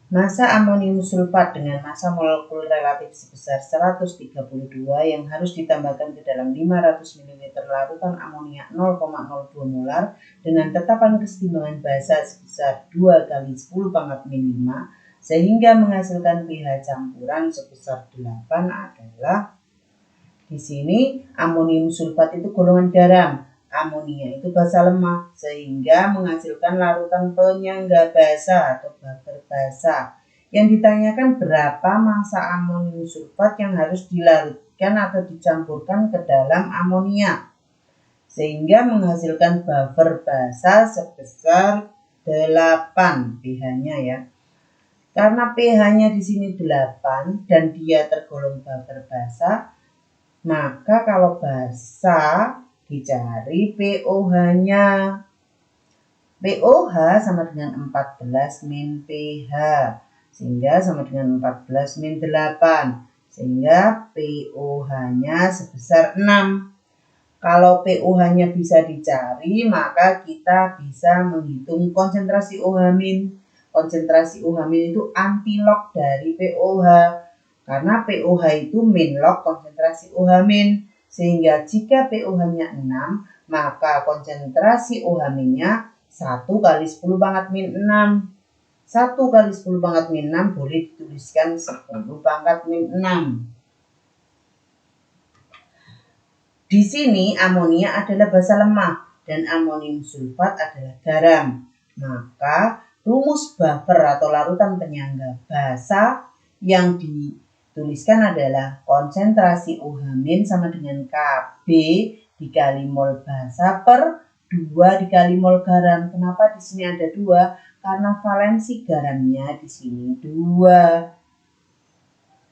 Massa amonium sulfat dengan massa molekul relatif sebesar 132 yang harus ditambahkan ke dalam 500 ml larutan amonia 0,02 molar dengan tetapan kesetimbangan basa sebesar 2 kali 10 pangkat min 5 sehingga menghasilkan pH campuran sebesar 8 adalah, di sini amonium sulfat itu golongan garam, amonia itu basa lemah sehingga menghasilkan larutan penyangga basa atau buffer basa. Yang ditanyakan berapa massa amonium sulfat yang harus dilarutkan atau dicampurkan ke dalam amonia sehingga menghasilkan buffer basa sebesar 8 pH-nya ya. Karena pH-nya di sini 8 dan dia tergolong buffer basa, maka kalau basa dicari pOH-nya. pOH sama dengan 14 min pH, sehingga sama dengan 14 min 8, sehingga pOH-nya sebesar 6. Kalau pOH-nya bisa dicari, maka kita bisa menghitung konsentrasi OH-. Konsentrasi OH- itu antilog dari pOH. Karena pOH itu min log konsentrasi OH-, sehingga jika pOH-nya 6, maka konsentrasi OH-nya 1 kali 10 pangkat min 6. 1 kali 10 pangkat min 6 boleh dituliskan 10 pangkat min 6. Di sini amonia adalah basa lemah dan amonium sulfat adalah garam. Maka rumus buffer atau larutan penyangga basa yang dituliskan adalah konsentrasi OH- sama dengan Kb dikali mol basa per 2 dikali mol garam. Kenapa di sini ada 2? Karena valensi garamnya di sini 2.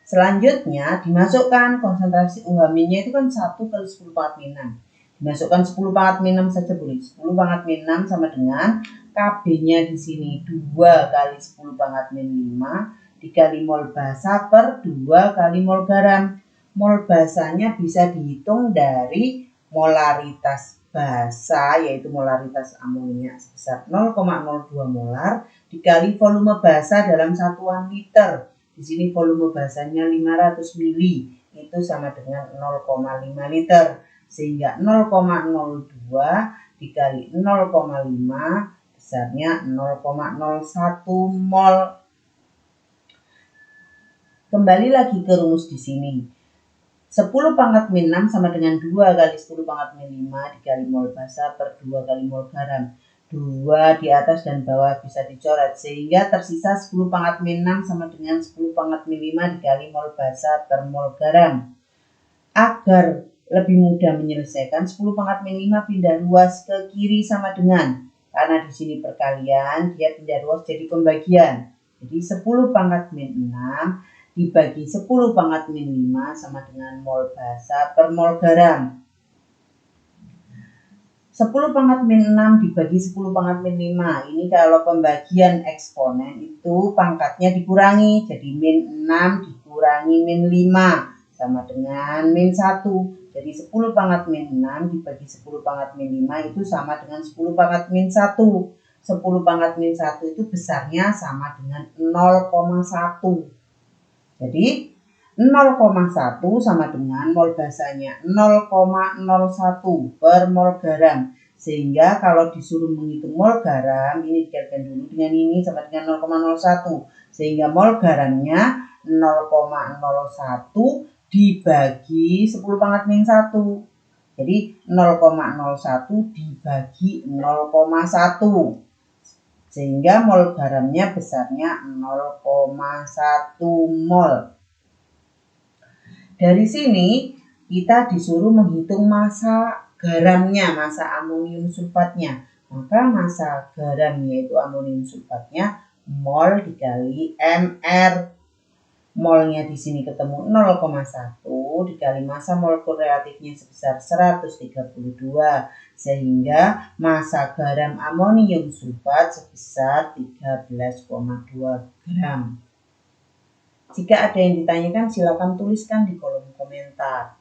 Selanjutnya dimasukkan konsentrasi OH-nya itu kan 1 kali 10 pangkat min 6. Dimasukkan 10 pangkat min 6 saja boleh. 10 pangkat min 6 sama dengan Kb-nya di sini 2 kali 10 pangkat min 5 dikali mol basa per 2 kali mol garam. Mol basanya bisa dihitung dari molaritas basa, yaitu molaritas amonia sebesar 0,02 molar dikali volume basa dalam satuan liter. Di sini volume basanya 500 mili, itu sama dengan 0,5 liter. Sehingga 0,02 dikali 0,5 besarnya 0,01 mol. Kembali lagi ke rumus di sini. 10 pangkat min 6 sama dengan 2 kali 10 pangkat min 5 dikali mol basa per 2 kali mol garam. 2 di atas dan bawah bisa dicoret sehingga tersisa 10 pangkat min 6 sama dengan 10 pangkat min 5 dikali mol basa per mol garam. Agar lebih mudah menyelesaikan, 10 pangkat min 5 pindah ruas ke kiri sama dengan, karena di sini perkalian dia pindah ruas jadi pembagian. Jadi 10 pangkat min 6 dibagi 10 pangkat min 5 sama dengan mol basa per mol garam. 10 pangkat min 6 dibagi 10 pangkat min 5. Ini kalau pembagian eksponen itu pangkatnya dikurangi. Jadi min 6 dikurangi min 5 sama dengan min 1. Jadi 10 pangkat min 6 dibagi 10 pangkat min 5 itu sama dengan 10 pangkat min 1. 10 pangkat min 1 itu besarnya sama dengan 0,1. Jadi 0,1 sama dengan mol basanya 0,01 per mol garam. Sehingga kalau disuruh menghitung mol garam, ini dikaitkan dulu dengan ini sama dengan 0,01. Sehingga mol garamnya 0,01 dibagi 10 pangkat min 1. Jadi 0,01 dibagi 0,1. Sehingga mol garamnya besarnya 0,1 mol. Dari sini kita disuruh menghitung massa garamnya, massa amonium sulfatnya. Maka massa garam yaitu amonium sulfatnya mol dikali mR. Molnya di sini ketemu 0,1 dikali massa molekul relatifnya sebesar 132 sehingga massa garam amonium sulfat sebesar 13,2 gram. Jika ada yang ditanyakan silakan tuliskan di kolom komentar.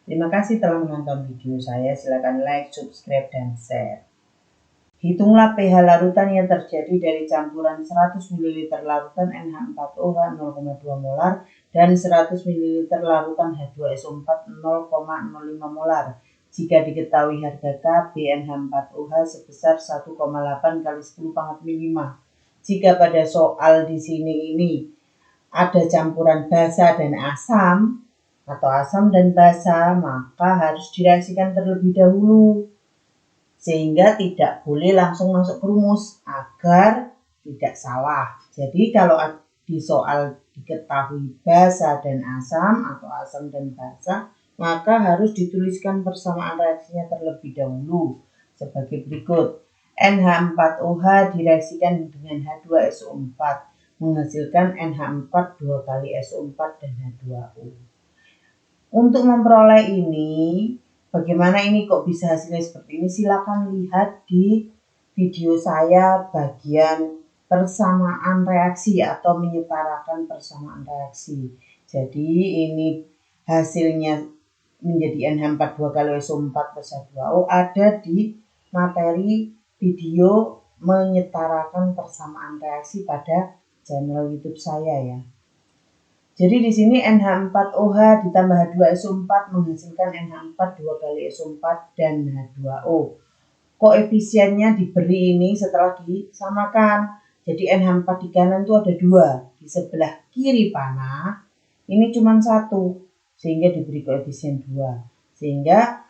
Terima kasih telah menonton video saya. Silakan like, subscribe, dan share. Hitunglah pH larutan yang terjadi dari campuran 100 ml larutan NH4OH 0,2 molar dan 100 ml larutan H2SO4 0,05 molar. Jika diketahui harga Kb NH4OH sebesar 1,8 kali 10⁻⁵. Jika pada soal di sini ini ada campuran basa dan asam atau asam dan basa, maka harus direaksikan terlebih dahulu sehingga tidak boleh langsung masuk ke rumus agar tidak salah. Jadi kalau di soal diketahui basa dan asam atau asam dan basa, maka harus dituliskan persamaan reaksinya terlebih dahulu sebagai berikut. NH4OH direaksikan dengan H2SO4 menghasilkan NH4 2 kali SO4 dan H2O. Untuk memperoleh ini, bagaimana ini kok bisa hasilnya seperti ini? Silakan lihat di video saya bagian persamaan reaksi atau menyetarakan persamaan reaksi. Jadi ini hasilnya menjadi NH4 2 kali SO4 plus H2O ada di materi video menyetarakan persamaan reaksi pada channel YouTube saya ya. Jadi di sini NH4OH ditambah H2SO4 menghasilkan NH4 2 kali SO4 dan H2O. Koefisiennya diberi ini setelah disamakan. Jadi NH4 di kanan itu ada 2. Di sebelah kiri panah ini cuma 1. Sehingga diberi koefisien 2. Sehingga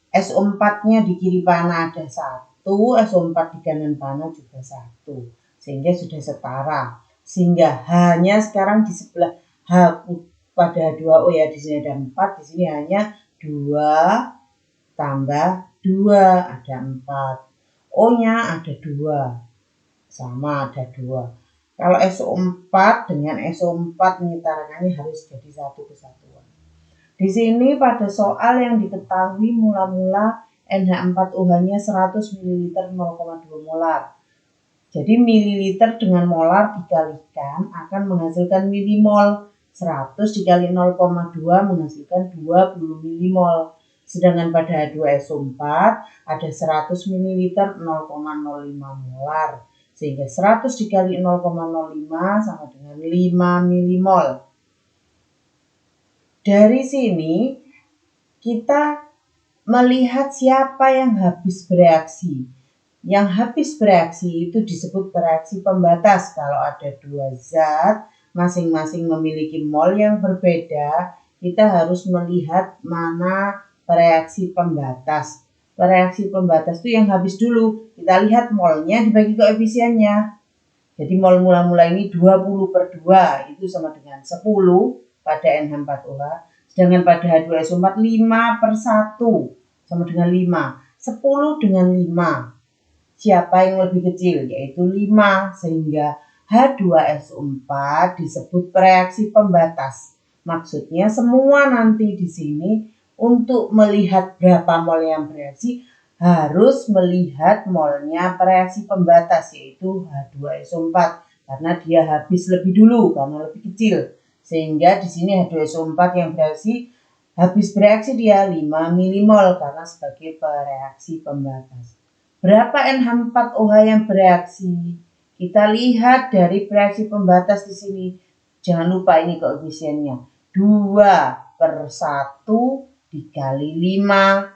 SO4-nya di kiri panah ada 1. SO4 di kanan panah juga 1. Sehingga sudah setara. Sehingga hanya sekarang di sebelah H pada H2O ya, di sini ada 4, di sini hanya 2 tambah 2 ada 4. O-nya ada 2. Sama ada 2. Kalau SO4 dengan SO4 menyetarakannya harus jadi satu kesatuan. Di sini pada soal yang diketahui mula-mula NH4OH-nya 100 ml 0,2 molar. Jadi mililiter dengan molar dikalikan akan menghasilkan milimol. 100 dikali 0,2 menghasilkan 20 milimol. Sedangkan pada H2SO4 ada 100 ml 0,05 molar. Sehingga 100 dikali 0,05 sama dengan 5 milimol. Dari sini kita melihat siapa yang habis bereaksi. Yang habis bereaksi itu disebut bereaksi pembatas. Kalau ada dua zat masing-masing memiliki mol yang berbeda, kita harus melihat mana bereaksi pembatas. Bereaksi pembatas itu yang habis dulu. Kita lihat molnya dibagi koefisiennya. Jadi mol mula-mula ini 20/2 itu sama dengan 10 pada NH4OH. Sedangkan pada H2SO4 5/1 sama dengan 5. 10 dengan 5. Siapa yang lebih kecil? Yaitu 5. Sehingga H2SO4 disebut bereaksi pembatas. Maksudnya semua nanti di sini untuk melihat berapa mol yang bereaksi harus melihat molnya bereaksi pembatas yaitu H2SO4 karena dia habis lebih dulu karena lebih kecil. Sehingga di sini H2SO4 yang bereaksi habis bereaksi dia 5 milimol karena sebagai bereaksi pembatas. Berapa NH4OH yang bereaksi? Kita lihat dari bereaksi pembatas di sini. Jangan lupa ini koefisiennya. 2/1 dikali 5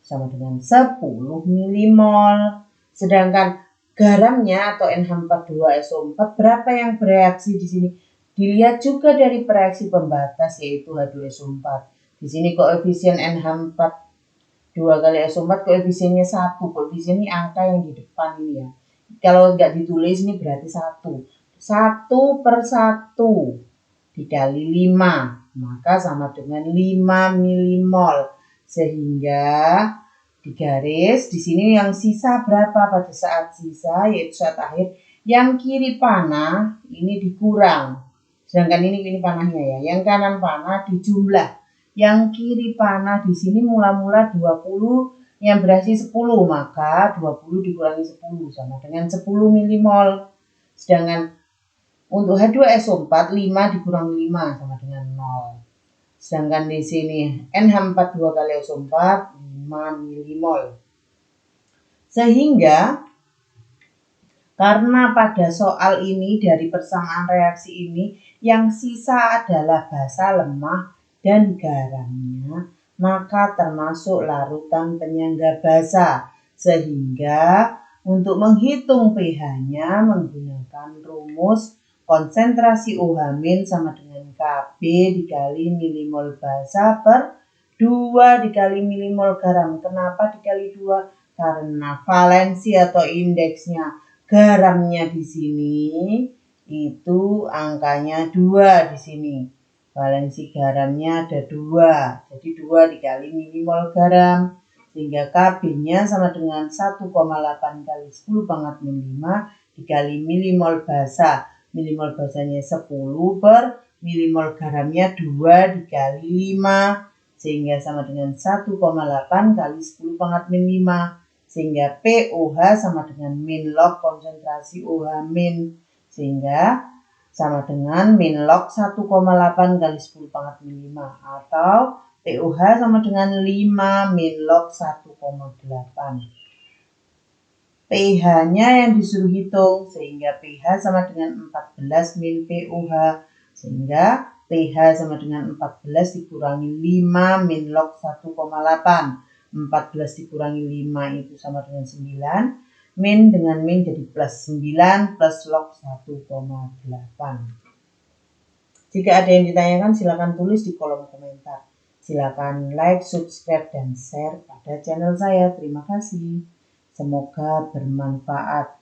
sama dengan 10 milimol. Sedangkan garamnya atau NH42SO4 berapa yang bereaksi di sini? Dilihat juga dari bereaksi pembatas yaitu H2SO4. Di sini koefisien NH4 2 kali SO4 koefisiennya 1. Koefisien ini angka yang di depan ini ya. Kalau nggak ditulis ini berarti 1. 1/1 dikali 5. Maka sama dengan 5 milimol. Sehingga di garis di sini yang sisa berapa pada saat sisa yaitu saat akhir. Yang kiri panah ini dikurang. Sedangkan ini panahnya ya. Yang kanan panah dijumlah. Yang kiri panah di sini mula-mula 20 yang bereaksi 10, maka 20 dikurangi 10 sama dengan 10 milimol. Sedangkan untuk H2SO4 5 dikurangi 5 sama dengan 0. Sedangkan di sini NH4 2 kali SO4 5 milimol. Sehingga karena pada soal ini dari persamaan reaksi ini yang sisa adalah basa, lemah, dan garamnya, maka termasuk larutan penyangga basa. Sehingga untuk menghitung pH-nya menggunakan rumus konsentrasi OH- sama dengan Kb dikali milimol basa per 2 dikali milimol garam. Kenapa dikali 2? Karena valensi atau indeksnya garamnya di sini itu angkanya 2 di sini. Valensi garamnya ada 2. Jadi 2 dikali milimol garam. Sehingga Kb-nya sama dengan 1,8 kali 10 pangkat min 5 dikali milimol basa. Milimol basanya 10 per milimol garamnya 2 dikali 5. Sehingga sama dengan 1,8 kali 10 pangkat min 5. Sehingga POH sama dengan min log konsentrasi OH-. Sehingga sama dengan min log 1,8 kali 10 pangkat min 5. Atau POH sama dengan 5 min log 1,8. pH-nya yang disuruh hitung. Sehingga pH sama dengan 14 min POH. Sehingga pH sama dengan 14 dikurangi 5 min log 1,8. 14 dikurangi 5 itu sama dengan 9. Min dengan min jadi plus 9 plus log 1,8. Jika ada yang ditanyakan silakan tulis di kolom komentar. Silakan like, subscribe, dan share pada channel saya. Terima kasih. Semoga bermanfaat.